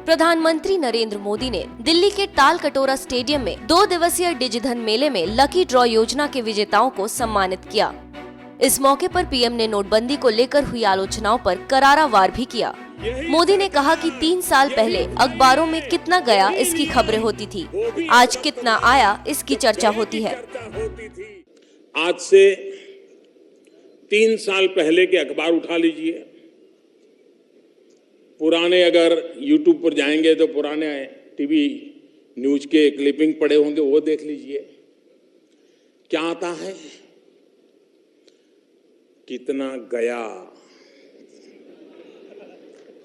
प्रधानमंत्री नरेंद्र मोदी ने दिल्ली के ताल कटोरा स्टेडियम में 2 दिवसीय डिजिधन मेले में लकी ड्रॉ योजना के विजेताओं को सम्मानित किया। इस मौके पर पीएम ने नोटबंदी को लेकर हुई आलोचनाओं पर करारा वार भी किया। मोदी ने कहा कि 3 साल पहले अखबारों में कितना गया इसकी खबरें होती थी, आज कितना आया इसकी चर्चा होती है। आज से 3 साल पहले के अखबार उठा लीजिए, पुराने अगर YouTube पर जाएंगे तो पुराने टीवी न्यूज के क्लिपिंग पड़े होंगे, वो देख लीजिए। क्या आता है? कितना गया,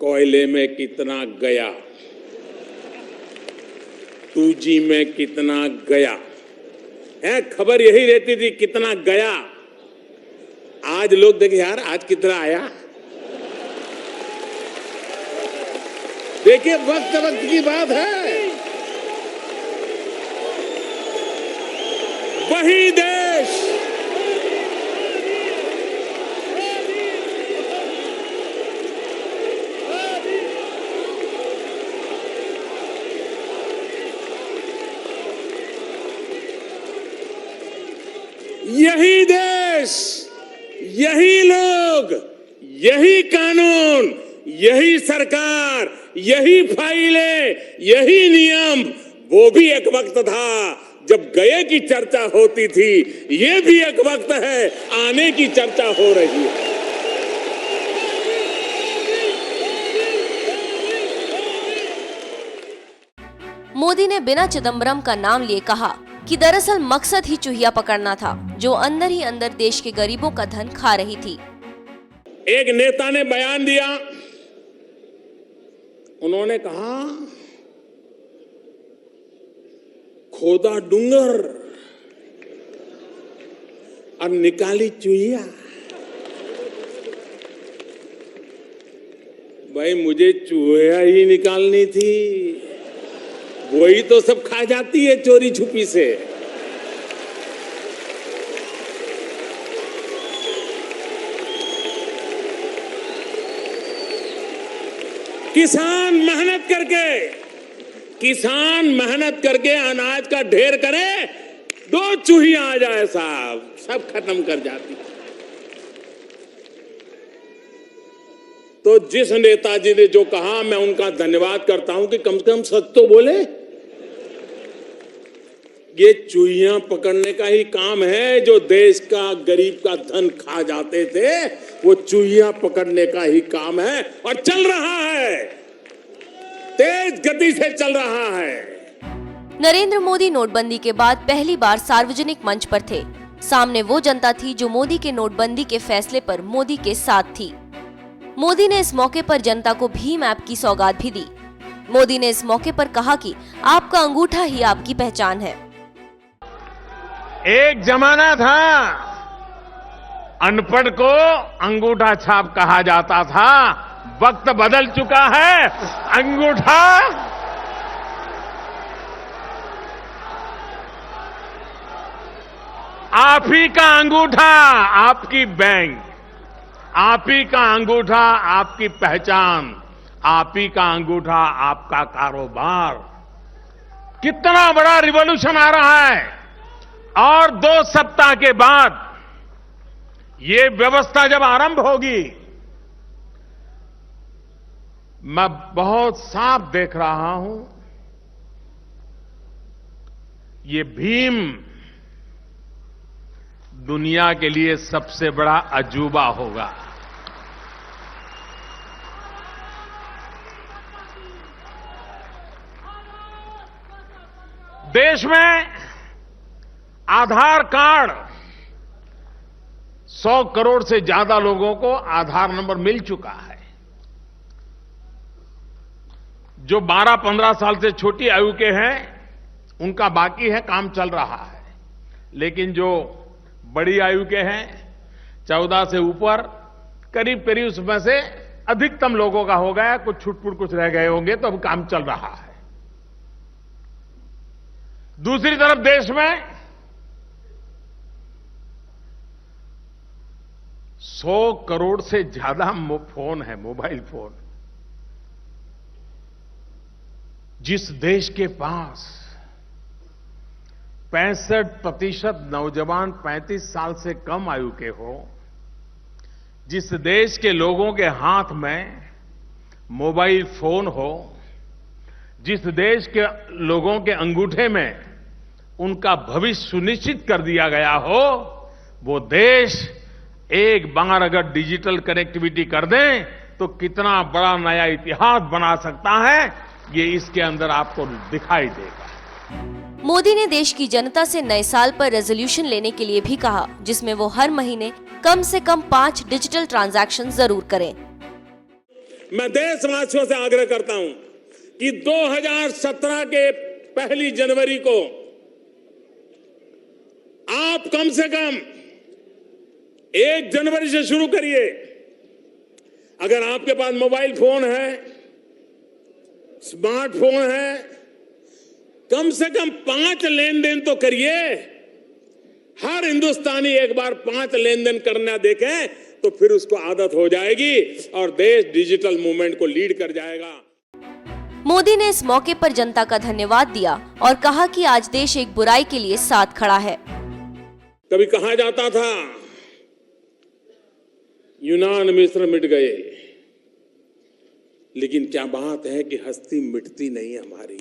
कोयले में कितना गया, 2G में कितना गया है, खबर यही रहती थी कितना गया। आज लोग देखे यार आज कितना आया। देखिए वक्त वक्त की बात है। वही देश यही देश, यही लोग, यही कानून, यही सरकार, यही फाइलें, यही नियम। वो भी एक वक्त था जब गए की चर्चा होती थी, ये भी एक वक्त है आने की चर्चा हो रही है। मोदी ने बिना चिदम्बरम का नाम लिए कहा कि दरअसल मकसद ही चूहिया पकड़ना था, जो अंदर ही अंदर देश के गरीबों का धन खा रही थी। एक नेता ने बयान दिया, उन्होंने कहा खोदा डूंगर और निकाली चूहिया। भाई मुझे चूहिया ही निकालनी थी, वही तो सब खा जाती है चोरी छुपी से। किसान मेहनत करके अनाज का ढेर करे, 2 चूहियां आ जाए साहब, सब खत्म कर जाती। तो जिस नेताजी ने जो कहा, मैं उनका धन्यवाद करता हूं कि कम से कम सच तो बोले। ये चूहियां पकड़ने का ही काम है, जो देश का गरीब का धन खा जाते थे, वो चूहियां पकड़ने का ही काम है और चल रहा है, तेज गति से चल रहा है। नरेंद्र मोदी नोटबंदी के बाद पहली बार सार्वजनिक मंच पर थे। सामने वो जनता थी जो मोदी के नोटबंदी के फैसले पर मोदी के साथ थी। मोदी ने इस मौके पर जनता को भीम ऐप की सौगात भी दी। मोदी ने इस मौके पर कहा कि आपका अंगूठा ही आपकी पहचान है। एक जमाना था अनपढ़ को अंगूठा छाप कहा जाता था, वक्त बदल चुका है। अंगूठा आप ही का अंगूठा आपकी बैंक, आप ही का अंगूठा आपकी पहचान, आप ही का अंगूठा आपका कारोबार। कितना बड़ा रिवॉल्यूशन आ रहा है। और 2 सप्ताह के बाद ये व्यवस्था जब आरंभ होगी, मैं बहुत साफ देख रहा हूं, ये भीम दुनिया के लिए सबसे बड़ा अजूबा होगा। देश में आधार कार्ड 100 करोड़ से ज्यादा लोगों को आधार नंबर मिल चुका है। जो 12-15 साल से छोटी आयु के हैं उनका बाकी है, काम चल रहा है। लेकिन जो बड़ी आयु के हैं 14 से ऊपर, करीब करीब उसमें से अधिकतम लोगों का हो गया, कुछ छुटपुट कुछ रह गए होंगे, तो अब काम चल रहा है। दूसरी तरफ देश में 100 करोड़ से ज्यादा फोन है, मोबाइल फोन। जिस देश के पास 65% नौजवान 35 साल से कम आयु के हो, जिस देश के लोगों के हाथ में मोबाइल फोन हो, जिस देश के लोगों के अंगूठे में उनका भविष्य सुनिश्चित कर दिया गया हो, वो देश एक बार अगर डिजिटल कनेक्टिविटी कर दें तो कितना बड़ा नया इतिहास बना सकता है, ये इसके अंदर आपको दिखाई देगा। मोदी ने देश की जनता से नए साल पर रेजोल्यूशन लेने के लिए भी कहा, जिसमें वो हर महीने कम से कम 5 डिजिटल ट्रांजैक्शन जरूर करें। मैं देशवासियों से आग्रह करता हूं कि 2017 के 1 जनवरी को आप कम से कम 1 जनवरी से शुरू करिए। अगर आपके पास मोबाइल फोन है, स्मार्टफोन है, कम से कम 5 लेन देन तो करिए। हर हिंदुस्तानी एक बार 5 लेन देन करना देखे तो फिर उसको आदत हो जाएगी और देश डिजिटल मूवमेंट को लीड कर जाएगा। मोदी ने इस मौके पर जनता का धन्यवाद दिया और कहा कि आज देश एक बुराई के लिए साथ खड़ा है। कभी कहा जाता था यूनान मिस्र मिट गए, लेकिन क्या बात है कि हस्ती मिटती नहीं हमारी।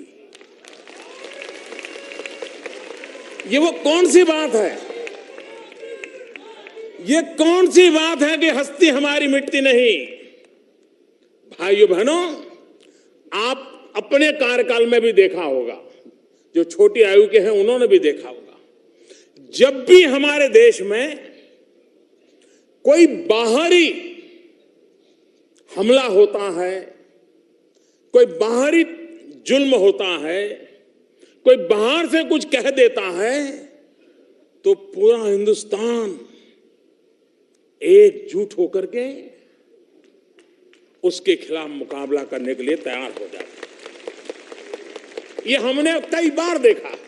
ये वो कौन सी बात है, ये कौन सी बात है कि हस्ती हमारी मिटती नहीं। भाइयों बहनों, आप अपने कार्यकाल में भी देखा होगा, जो छोटी आयु के हैं उन्होंने भी देखा होगा, जब भी हमारे देश में कोई बाहरी हमला होता है, कोई बाहरी जुल्म होता है, कोई बाहर से कुछ कह देता है, तो पूरा हिंदुस्तान एकजुट होकर के उसके खिलाफ मुकाबला करने के लिए तैयार हो जाता है। ये हमने कई बार देखा है,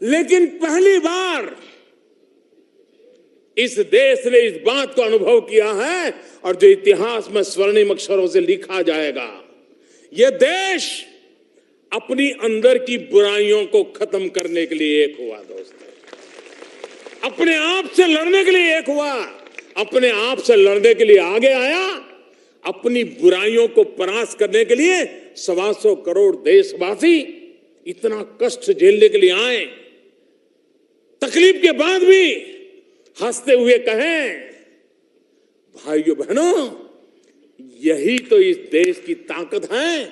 लेकिन पहली बार इस देश ने इस बात को अनुभव किया है और जो इतिहास में स्वर्णिम अक्षरों से लिखा जाएगा, यह देश अपनी अंदर की बुराइयों को खत्म करने के लिए एक हुआ। दोस्तों, अपने आप से लड़ने के लिए एक हुआ, अपने आप से लड़ने के लिए आगे आया, अपनी बुराइयों को परास्त करने के लिए 125 करोड़ देशवासी इतना कष्ट झेलने के लिए आए। तकलीफ के बाद भी हंसते हुए कहें, भाइयों बहनों, यही तो इस देश की ताकत है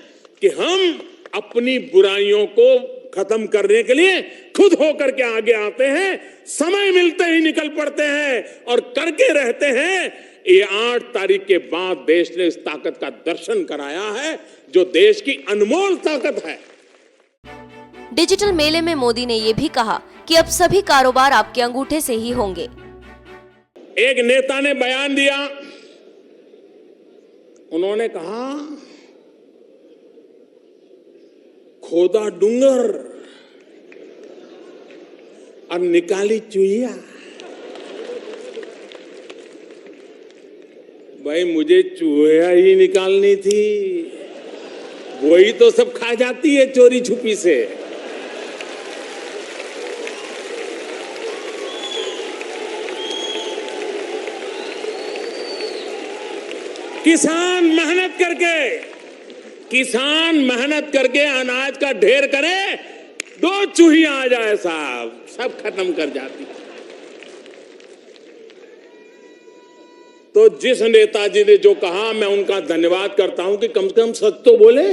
कि हम अपनी बुराइयों को खत्म करने के लिए खुद होकर के आगे आते हैं, समय मिलते ही निकल पड़ते हैं और करके रहते हैं। ये 8 तारीख के बाद देश ने इस ताकत का दर्शन कराया है, जो देश की अनमोल ताकत है। डिजिटल मेले में मोदी ने ये भी कहा कि अब सभी कारोबार आपके अंगूठे से ही होंगे। एक नेता ने बयान दिया, उन्होंने कहा, खोदा डूंगर और निकाली चूहिया। भाई, मुझे चूहिया ही निकालनी थी, वही तो सब खा जाती है चोरी छुपी से। किसान मेहनत करके अनाज का ढेर करे, 2 चूहियां आ जाए साहब, सब खत्म कर जाती। तो जिस नेताजी ने जो कहा, मैं उनका धन्यवाद करता हूं कि कम से कम सच तो बोले।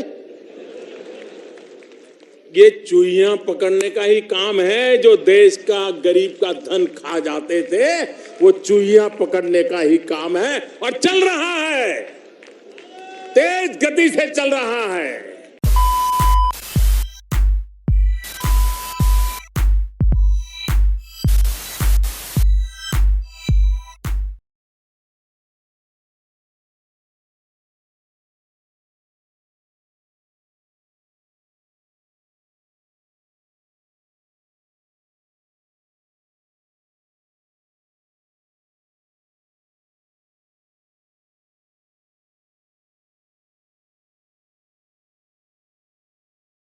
ये चूहियां पकड़ने का ही काम है, जो देश का गरीब का धन खा जाते थे, वो चूहियां पकड़ने का ही काम है और चल रहा है, तेज गति से चल रहा है।